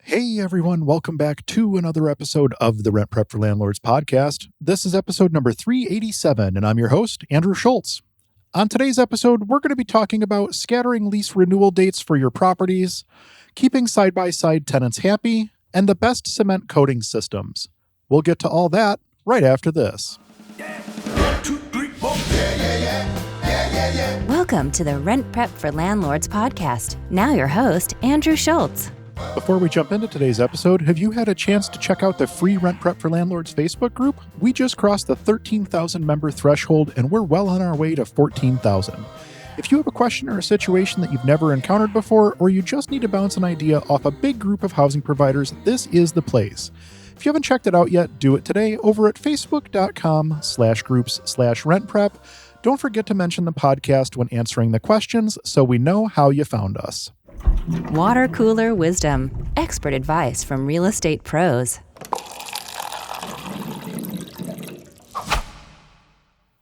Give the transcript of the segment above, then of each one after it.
Hey everyone, welcome back to another episode of the Rent Prep for Landlords podcast. This is episode number 387, and I'm your host, Andrew Schultz. On today's episode, we're going to be talking about scattering lease renewal dates for your properties, keeping side-by-side tenants happy, and the best cement coating systems. We'll get to all that right after this. Welcome to the Rent Prep for Landlords podcast. Now your host, Andrew Schultz. Before we jump into today's episode, have you had a chance to check out the free Rent Prep for Landlords Facebook group? We just crossed the 13,000 member threshold and we're well on our way to 14,000. If you have a question or a situation that you've never encountered before, or you just need to bounce an idea off a big group of housing providers, this is the place. If you haven't checked it out yet, do it today over at facebook.com/groups/rentprep. Don't forget to mention the podcast when answering the questions so we know how you found us. Water cooler wisdom. Expert advice from real estate pros.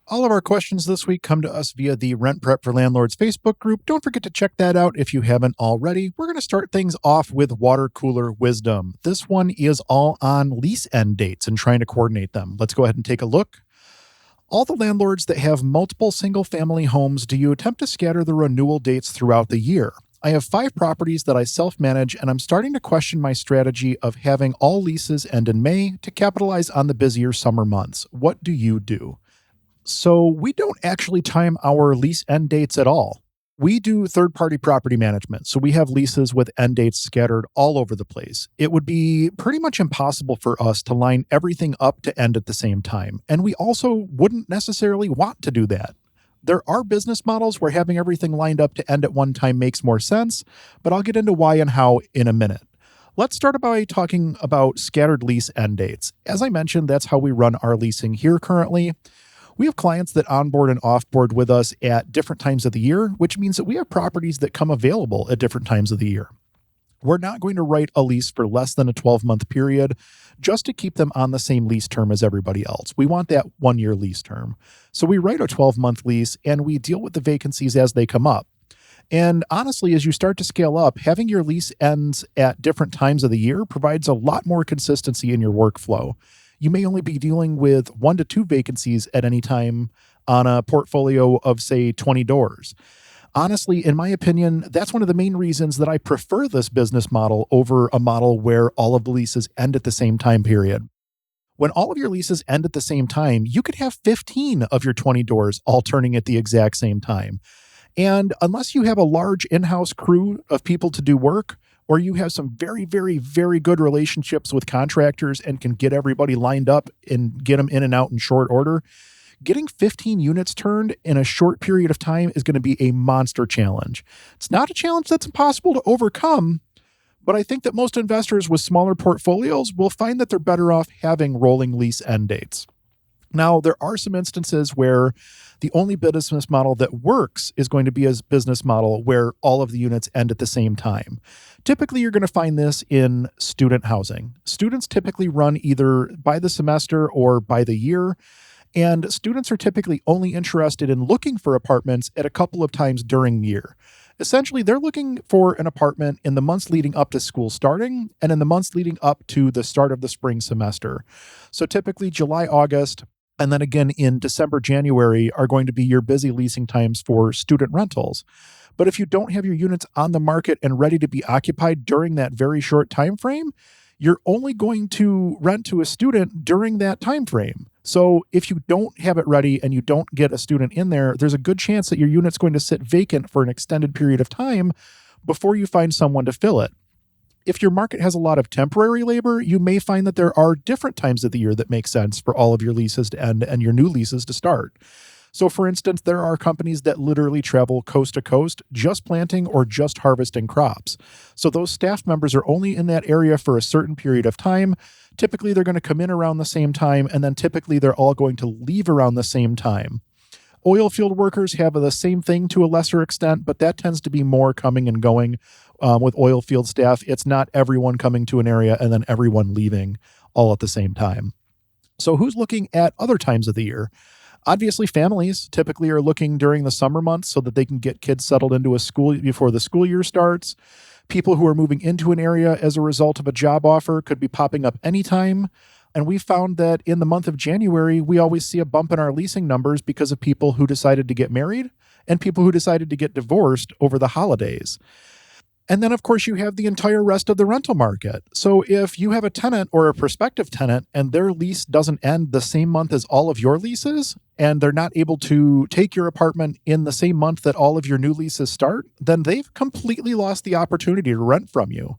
All of our questions this week come to us via the Rent Prep for Landlords Facebook group. Don't forget to check that out if you haven't already. We're going to start things off with water cooler wisdom. This one is all on lease end dates and trying to coordinate them. Let's go ahead and take a look. All the landlords that have multiple single-family homes, do you attempt to scatter the renewal dates throughout the year? I have 5 properties that I self-manage, and I'm starting to question my strategy of having all leases end in May to capitalize on the busier summer months. What do you do? So we don't actually time our lease end dates at all. We do third-party property management, so we have leases with end dates scattered all over the place. It would be pretty much impossible for us to line everything up to end at the same time, and we also wouldn't necessarily want to do that. There are business models where having everything lined up to end at one time makes more sense, but I'll get into why and how in a minute. Let's start by talking about scattered lease end dates. As I mentioned, that's how we run our leasing here currently. We have clients that onboard and offboard with us at different times of the year, which means that we have properties that come available at different times of the year. We're not going to write a lease for less than a 12-month period just to keep them on the same lease term as everybody else. We want that 1-year lease term. So we write a 12-month lease and we deal with the vacancies as they come up. And honestly, as you start to scale up, having your lease ends at different times of the year provides a lot more consistency in your workflow. You may only be dealing with 1 to 2 vacancies at any time on a portfolio of, say, 20 doors. Honestly, in my opinion, that's one of the main reasons that I prefer this business model over a model where all of the leases end at the same time period. When all of your leases end at the same time, you could have 15 of your 20 doors all turning at the exact same time. And unless you have a large in-house crew of people to do work, or you have some very, very, very good relationships with contractors and can get everybody lined up and get them in and out in short order, getting 15 units turned in a short period of time is going to be a monster challenge. It's not a challenge that's impossible to overcome, but I think that most investors with smaller portfolios will find that they're better off having rolling lease end dates. Now, there are some instances where the only business model that works is going to be a business model where all of the units end at the same time. Typically, you're going to find this in student housing. Students typically run either by the semester or by the year. And students are typically only interested in looking for apartments at a couple of times during the year. Essentially, they're looking for an apartment in the months leading up to school starting and in the months leading up to the start of the spring semester. So typically July, August, and then again in December, January are going to be your busy leasing times for student rentals. But if you don't have your units on the market and ready to be occupied during that very short time frame, you're only going to rent to a student during that time frame. So if you don't have it ready and you don't get a student in there, there's a good chance that your unit's going to sit vacant for an extended period of time before you find someone to fill it. If your market has a lot of temporary labor, you may find that there are different times of the year that make sense for all of your leases to end and your new leases to start. So for instance, there are companies that literally travel coast to coast, just planting or just harvesting crops. So those staff members are only in that area for a certain period of time. Typically, they're going to come in around the same time, and then typically they're all going to leave around the same time. Oil field workers have the same thing to a lesser extent, but that tends to be more coming and going with oil field staff. It's not everyone coming to an area and then everyone leaving all at the same time. So who's looking at other times of the year? Obviously, families typically are looking during the summer months so that they can get kids settled into a school before the school year starts. People who are moving into an area as a result of a job offer could be popping up anytime. And we found that in the month of January, we always see a bump in our leasing numbers because of people who decided to get married and people who decided to get divorced over the holidays. And then, of course, you have the entire rest of the rental market. So if you have a tenant or a prospective tenant and their lease doesn't end the same month as all of your leases, and they're not able to take your apartment in the same month that all of your new leases start, then they've completely lost the opportunity to rent from you.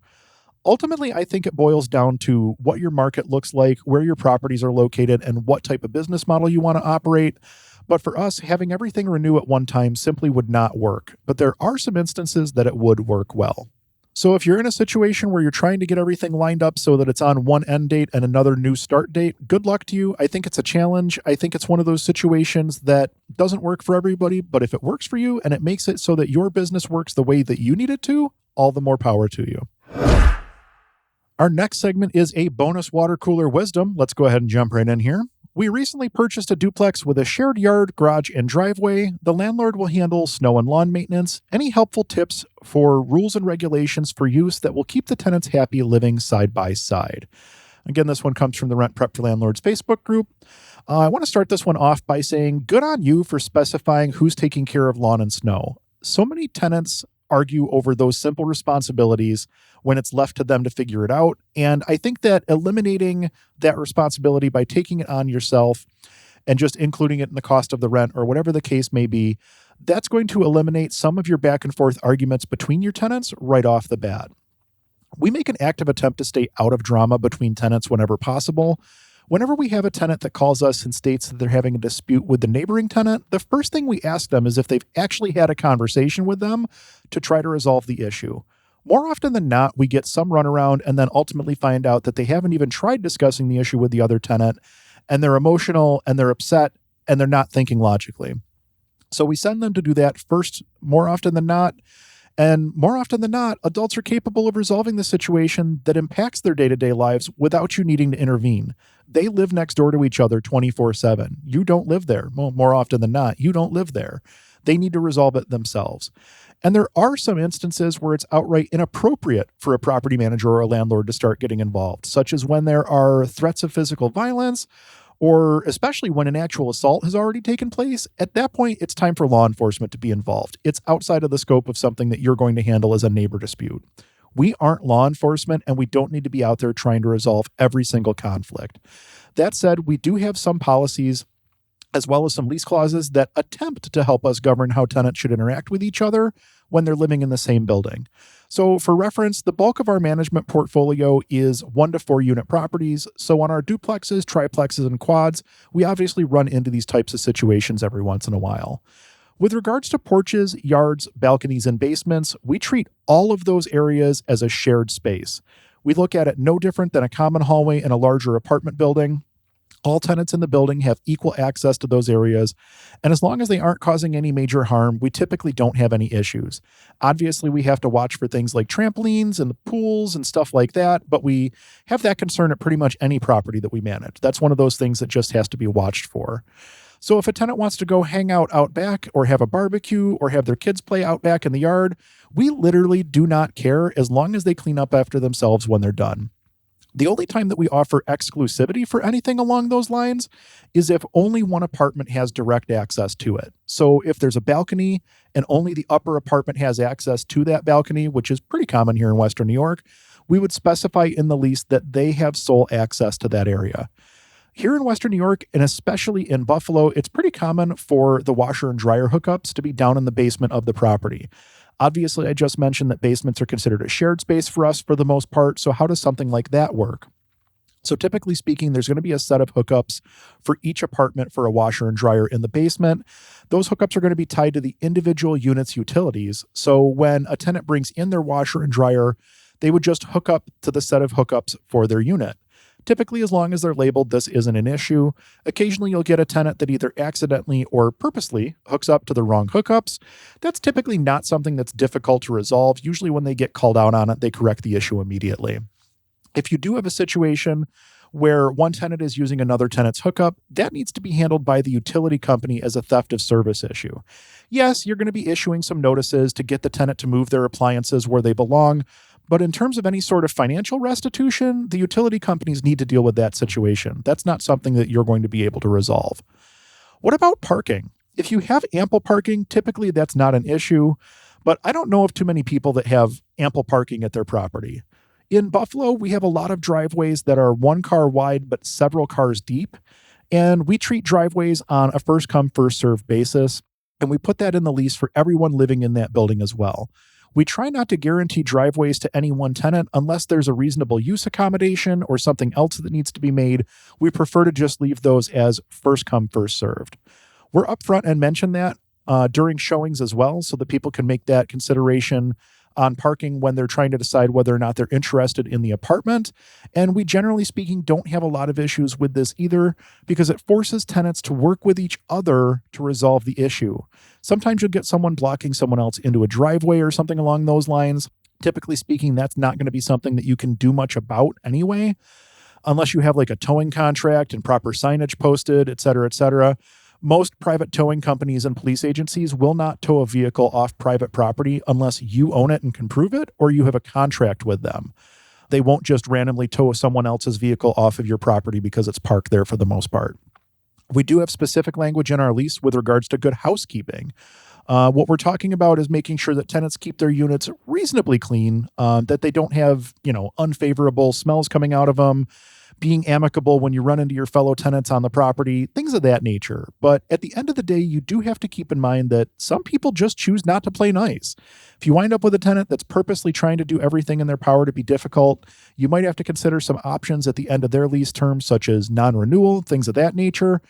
Ultimately, I think it boils down to what your market looks like, where your properties are located, and what type of business model you want to operate. But for us, having everything renew at one time simply would not work. But there are some instances that it would work well. So if you're in a situation where you're trying to get everything lined up so that it's on one end date and another new start date, good luck to you. I think it's a challenge. I think it's one of those situations that doesn't work for everybody, but if it works for you and it makes it so that your business works the way that you need it to, all the more power to you. Our next segment is a bonus water cooler wisdom. Let's go ahead and jump right in here. We recently purchased a duplex with a shared yard, garage, and driveway. The landlord will handle snow and lawn maintenance. Any helpful tips for rules and regulations for use that will keep the tenants happy living side by side? Again, this one comes from the Rent Prep for Landlords Facebook group. I want to start this one off by saying good on you for specifying who's taking care of lawn and snow. So many tenants argue over those simple responsibilities when it's left to them to figure it out. And I think that eliminating that responsibility by taking it on yourself and just including it in the cost of the rent or whatever the case may be, that's going to eliminate some of your back and forth arguments between your tenants right off the bat. We make an active attempt to stay out of drama between tenants whenever possible. Whenever we have a tenant that calls us and states that they're having a dispute with the neighboring tenant, the first thing we ask them is if they've actually had a conversation with them to try to resolve the issue. More often than not, we get some runaround and then ultimately find out that they haven't even tried discussing the issue with the other tenant, and they're emotional and they're upset and they're not thinking logically. So we send them to do that first more often than not. And more often than not, adults are capable of resolving the situation that impacts their day-to-day lives without you needing to intervene. They live next door to each other 24/7. You don't live there. Well, more often than not, you don't live there. They need to resolve it themselves. And there are some instances where it's outright inappropriate for a property manager or a landlord to start getting involved, such as when there are threats of physical violence, or especially when an actual assault has already taken place. At that point, it's time for law enforcement to be involved. It's outside of the scope of something that you're going to handle as a neighbor dispute. We aren't law enforcement, and we don't need to be out there trying to resolve every single conflict. That said, we do have some policies as well as some lease clauses that attempt to help us govern how tenants should interact with each other when they're living in the same building. So for reference, the bulk of our management portfolio is 1 to 4 unit properties. So on our duplexes, triplexes, and quads, we obviously run into these types of situations every once in a while. With regards to porches, yards, balconies, and basements, we treat all of those areas as a shared space. We look at it no different than a common hallway in a larger apartment building. All tenants in the building have equal access to those areas, and as long as they aren't causing any major harm, we typically don't have any issues. Obviously, we have to watch for things like trampolines and pools and stuff like that, but we have that concern at pretty much any property that we manage. That's one of those things that just has to be watched for. So if a tenant wants to go hang out back or have a barbecue or have their kids play out back in the yard, we literally do not care as long as they clean up after themselves when they're done. The only time that we offer exclusivity for anything along those lines is if only one apartment has direct access to it. So if there's a balcony and only the upper apartment has access to that balcony, which is pretty common here in Western New York, we would specify in the lease that they have sole access to that area. Here in Western New York, and especially in Buffalo, it's pretty common for the washer and dryer hookups to be down in the basement of the property. Obviously, I just mentioned that basements are considered a shared space for us for the most part, so how does something like that work? So typically speaking, there's going to be a set of hookups for each apartment for a washer and dryer in the basement. Those hookups are going to be tied to the individual unit's utilities. So when a tenant brings in their washer and dryer, they would just hook up to the set of hookups for their unit. Typically, as long as they're labeled, this isn't an issue. Occasionally, you'll get a tenant that either accidentally or purposely hooks up to the wrong hookups. That's typically not something that's difficult to resolve. Usually when they get called out on it, they correct the issue immediately. If you do have a situation where one tenant is using another tenant's hookup, that needs to be handled by the utility company as a theft of service issue. Yes, you're going to be issuing some notices to get the tenant to move their appliances where they belong, but in terms of any sort of financial restitution, the utility companies need to deal with that situation. That's not something that you're going to be able to resolve. What about parking? If you have ample parking, typically that's not an issue, but I don't know of too many people that have ample parking at their property. In Buffalo, we have a lot of driveways that are one car wide but several cars deep, and we treat driveways on a first-come, first-served basis, and we put that in the lease for everyone living in that building as well. We try not to guarantee driveways to any one tenant unless there's a reasonable use accommodation or something else that needs to be made. We prefer to just leave those as first-come, first-served. We're upfront and mention that during showings as well, so that people can make that consideration on parking when they're trying to decide whether or not they're interested in the apartment. And we, generally speaking, don't have a lot of issues with this either, because it forces tenants to work with each other to resolve the issue. Sometimes you'll get someone blocking someone else into a driveway or something along those lines. Typically speaking, that's not going to be something that you can do much about anyway, unless you have like a towing contract and proper signage posted, et cetera, et cetera. Most private towing companies and police agencies will not tow a vehicle off private property unless you own it and can prove it, or you have a contract with them. They won't just randomly tow someone else's vehicle off of your property because it's parked there for the most part. We do have specific language in our lease with regards to good housekeeping. What we're talking about is making sure that tenants keep their units reasonably clean, that they don't have, unfavorable smells coming out of them, being amicable when you run into your fellow tenants on the property, things of that nature. But at the end of the day, you do have to keep in mind that some people just choose not to play nice. If you wind up with a tenant that's purposely trying to do everything in their power to be difficult, you might have to consider some options at the end of their lease terms, such as non-renewal, things of that nature.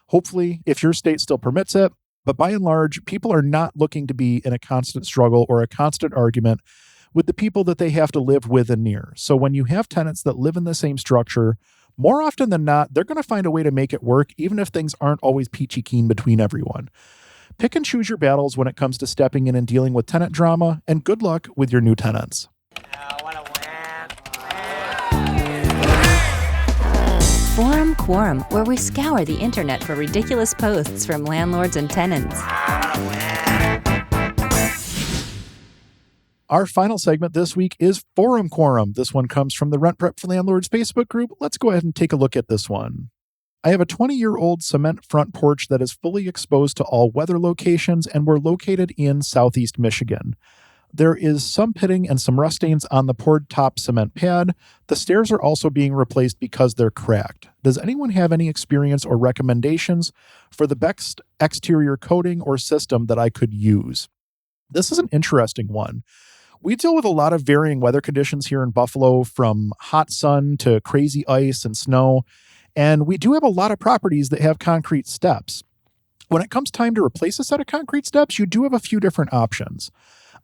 Hopefully, if your state still permits it. But by and large, people are not looking to be in a constant struggle or a constant argument with the people that they have to live with and near. So when you have tenants that live in the same structure, more often than not, they're going to find a way to make it work, even if things aren't always peachy keen between everyone. Pick and choose your battles when it comes to stepping in and dealing with tenant drama, and good luck with your new tenants. Quorum, where we scour the internet for ridiculous posts from landlords and tenants. Our final segment this week is Quorum. This one comes from the Rent Prep for Landlords Facebook group. Let's go ahead and take a look at this one. I have a 20-year-old cement front porch that is fully exposed to all weather locations, and we're located in Southeast Michigan. There is some pitting and some rust stains on the poured top cement pad. The stairs are also being replaced because they're cracked. Does anyone have any experience or recommendations for the best exterior coating or system that I could use? This is an interesting one. We deal with a lot of varying weather conditions here in Buffalo, from hot sun to crazy ice and snow, and we do have a lot of properties that have concrete steps. When it comes time to replace a set of concrete steps, you do have a few different options.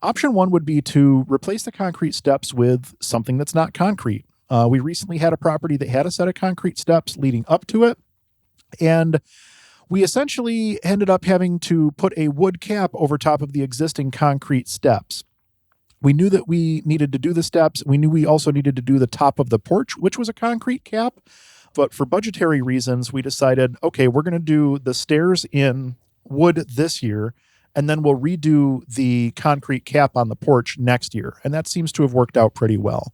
Option one would be to replace the concrete steps with something that's not concrete. We recently had a property that had a set of concrete steps leading up to it, and we essentially ended up having to put a wood cap over top of the existing concrete steps. We knew that we needed to do the steps. We knew we also needed to do the top of the porch, which was a concrete cap. But for budgetary reasons, we decided, okay, we're going to do the stairs in wood this year, and then we'll redo the concrete cap on the porch next year. And that seems to have worked out pretty well.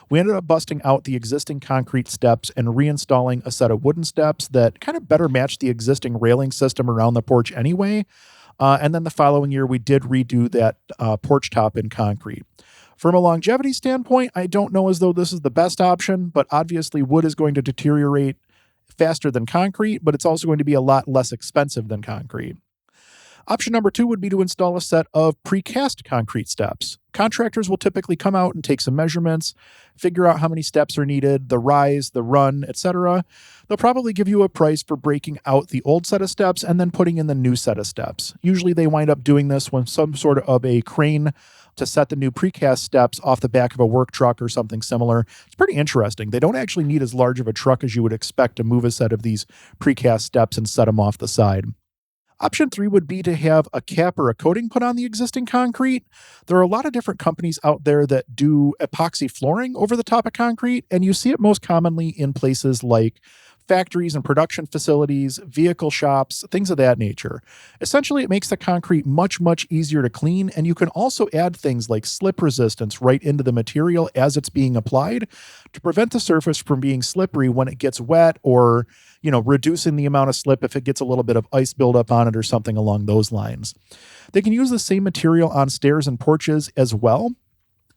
We ended up busting out the existing concrete steps and reinstalling a set of wooden steps that kind of better matched the existing railing system around the porch anyway. And then the following year, we did redo that porch top in concrete. From a longevity standpoint, I don't know as though this is the best option, but obviously wood is going to deteriorate faster than concrete, but it's also going to be a lot less expensive than concrete. Option number two would be to install a set of precast concrete steps. Contractors will typically come out and take some measurements, figure out how many steps are needed, the rise, the run, etc. They'll probably give you a price for breaking out the old set of steps and then putting in the new set of steps. Usually they wind up doing this with some sort of a crane to set the new precast steps off the back of a work truck or something similar. It's pretty interesting. They don't actually need as large of a truck as you would expect to move a set of these precast steps and set them off the side. Option 3 would be to have a cap or a coating put on the existing concrete. There are a lot of different companies out there that do epoxy flooring over the top of concrete, and you see it most commonly in places like factories and production facilities, vehicle shops, things of that nature. Essentially, it makes the concrete much, much easier to clean, and you can also add things like slip resistance right into the material as it's being applied to prevent the surface from being slippery when it gets wet, or reducing the amount of slip if it gets a little bit of ice buildup on it or something along those lines. They can use the same material on stairs and porches as well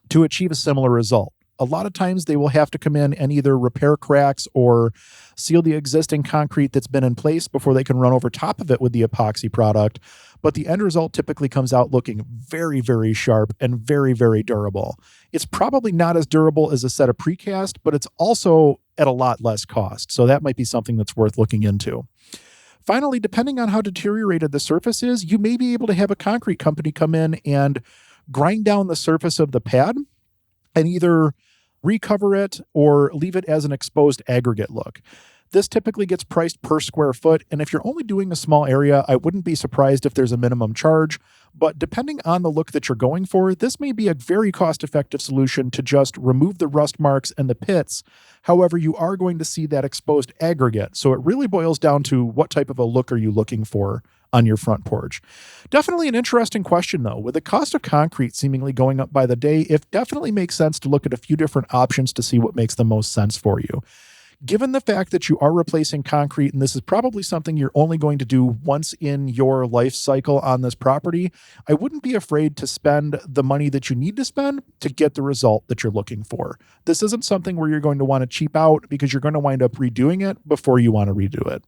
to achieve a similar result. A lot of times they will have to come in and either repair cracks or seal the existing concrete that's been in place before they can run over top of it with the epoxy product. But the end result typically comes out looking very, very sharp and very, very durable. It's probably not as durable as a set of precast, but it's also at a lot less cost. So that might be something that's worth looking into. Finally, depending on how deteriorated the surface is, you may be able to have a concrete company come in and grind down the surface of the pad and either recover it or leave it as an exposed aggregate look. This typically gets priced per square foot, and if you're only doing a small area, I wouldn't be surprised if there's a minimum charge, but depending on the look that you're going for, this may be a very cost-effective solution to just remove the rust marks and the pits. However, you are going to see that exposed aggregate, so it really boils down to what type of a look are you looking for on your front porch. Definitely an interesting question, though. With the cost of concrete seemingly going up by the day, it definitely makes sense to look at a few different options to see what makes the most sense for you. Given the fact that you are replacing concrete, and this is probably something you're only going to do once in your life cycle on this property, I wouldn't be afraid to spend the money that you need to spend to get the result that you're looking for. This isn't something where you're going to want to cheap out because you're going to wind up redoing it before you want to redo it.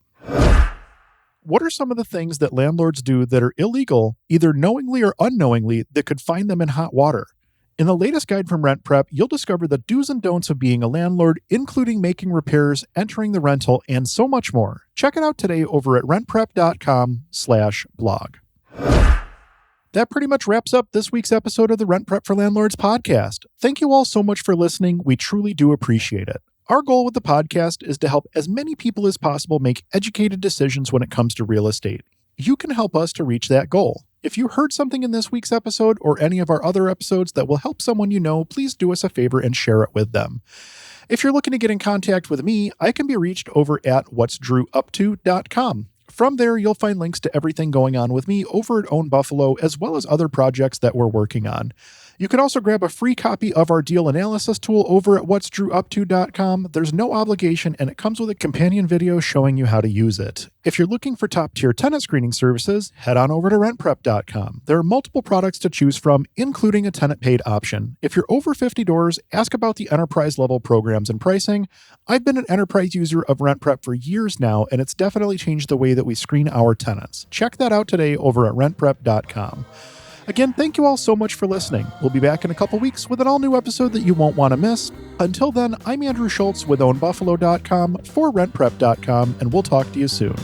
What are some of the things that landlords do that are illegal, either knowingly or unknowingly, that could find them in hot water? In the latest guide from Rent Prep, you'll discover the do's and don'ts of being a landlord, including making repairs, entering the rental, and so much more. Check it out today over at rentprep.com/blog. That pretty much wraps up this week's episode of the Rent Prep for Landlords podcast. Thank you all so much for listening. We truly do appreciate it. Our goal with the podcast is to help as many people as possible make educated decisions when it comes to real estate. You can help us to reach that goal. If you heard something in this week's episode or any of our other episodes that will help someone you know, please do us a favor and share it with them. If you're looking to get in contact with me, I can be reached over at whatsdrewupto.com. From there, you'll find links to everything going on with me over at Own Buffalo, as well as other projects that we're working on. You can also grab a free copy of our deal analysis tool over at whatsdrewupto.com. There's no obligation, and it comes with a companion video showing you how to use it. If you're looking for top-tier tenant screening services, head on over to rentprep.com. There are multiple products to choose from, including a tenant-paid option. If you're over 50 doors, ask about the enterprise-level programs and pricing. I've been an enterprise user of RentPrep for years now, and it's definitely changed the way that we screen our tenants. Check that out today over at rentprep.com. Again, thank you all so much for listening. We'll be back in a couple weeks with an all-new episode that you won't want to miss. Until then, I'm Andrew Schultz with OwnBuffalo.com for RentPrep.com, and we'll talk to you soon.